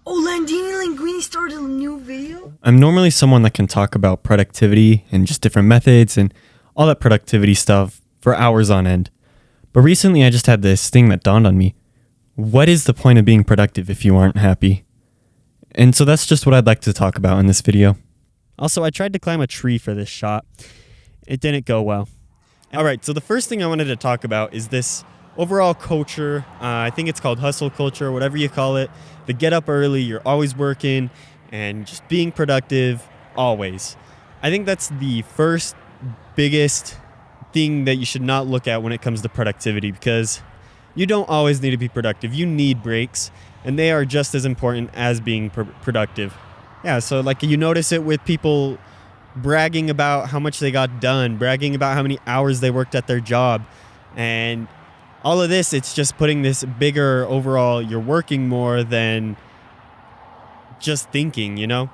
Oh, Linguini started a new video? I'm normally someone that can talk about productivity and just different methods and all that productivity stuff for hours on end. But recently I just had this thing that dawned on me. What is the point of being productive if you aren't happy? And so that's just what I'd like to talk about in this video. Also, I tried to climb a tree for this shot. It didn't go well. All right, so the first thing I wanted to talk about is this overall culture. I think it's called hustle culture, whatever you call it. The get up early, you're always working, and just being productive always. I think that's the first biggest thing that you should not look at when it comes to productivity, because you don't always need to be productive. You need breaks, and they are just as important as being productive. Yeah, so like you notice it with people bragging about how much they got done, bragging about how many hours they worked at their job, and all of this, it's just putting this bigger overall, you're working more than just thinking, you know?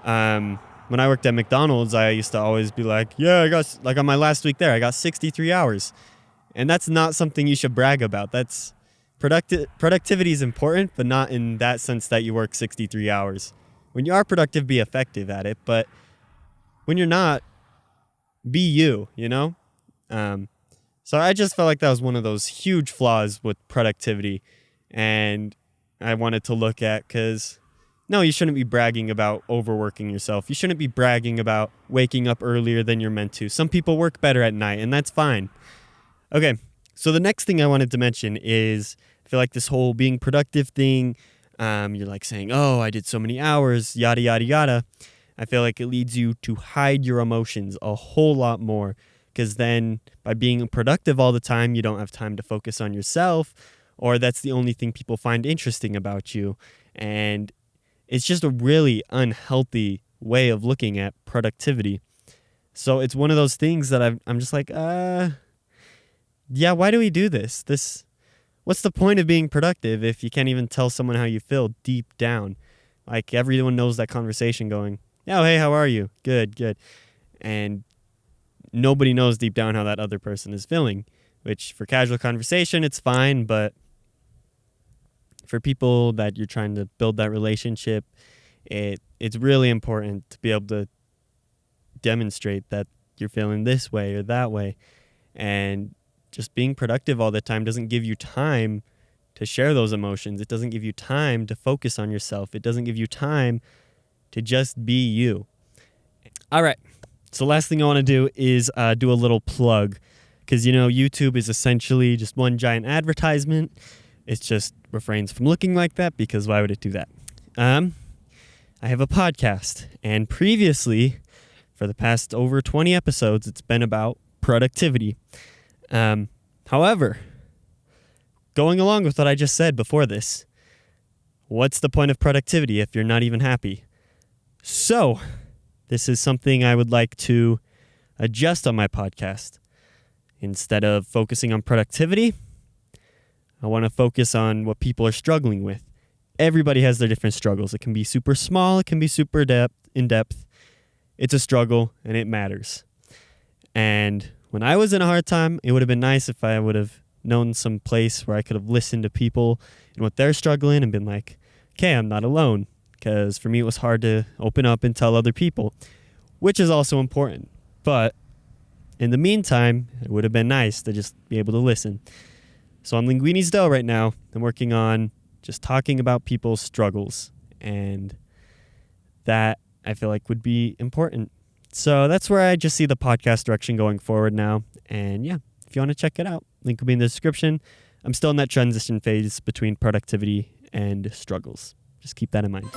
When I worked at McDonald's, I used to always be like, yeah, I got, like on my last week there, I got 63 hours. And that's not something you should brag about. That's productivity is important, but not in that sense that you work 63 hours. When you are productive, be effective at it. But when you're not, be you, you know? So I just felt like that was one of those huge flaws with productivity. And I wanted to look at, because no, you shouldn't be bragging about overworking yourself. You shouldn't be bragging about waking up earlier than you're meant to. Some people work better at night, and that's fine. Okay, so the next thing I wanted to mention is, I feel like this whole being productive thing, you're like saying, oh, I did so many hours, yada, yada, yada. I feel like it leads you to hide your emotions a whole lot more, because then by being productive all the time, you don't have time to focus on yourself, or that's the only thing people find interesting about you. And it's just a really unhealthy way of looking at productivity. So it's one of those things that I'm just like, yeah, why do we do this? What's the point of being productive if you can't even tell someone how you feel deep down? Like everyone knows that conversation going, oh, hey, how are you? Good, good. And nobody knows deep down how that other person is feeling, which for casual conversation, it's fine. But for people that you're trying to build that relationship, it's really important to be able to demonstrate that you're feeling this way or that way. And just being productive all the time doesn't give you time to share those emotions. It doesn't give you time to focus on yourself. It doesn't give you time to just be you. All right. So last thing I want to do is do a little plug, because, you know, YouTube is essentially just one giant advertisement. It just refrains from looking like that, because why would it do that? I have a podcast, and previously, for the past over 20 episodes, it's been about productivity. However, going along with what I just said before this, what's the point of productivity if you're not even happy? So, this is something I would like to adjust on my podcast. Instead of focusing on productivity, I want to focus on what people are struggling with. Everybody has their different struggles. It can be super small, it can be super in depth. It's a struggle, and it matters. And when I was in a hard time, it would have been nice if I would have known some place where I could have listened to people and what they're struggling and been like, okay, I'm not alone. Because for me, it was hard to open up and tell other people, which is also important. But in the meantime, it would have been nice to just be able to listen. So on Linguinis Dough right now, I'm working on just talking about people's struggles. And that I feel like would be important. So that's where I just see the podcast direction going forward now. And yeah, if you want to check it out, link will be in the description. I'm still in that transition phase between productivity and struggles. Just keep that in mind.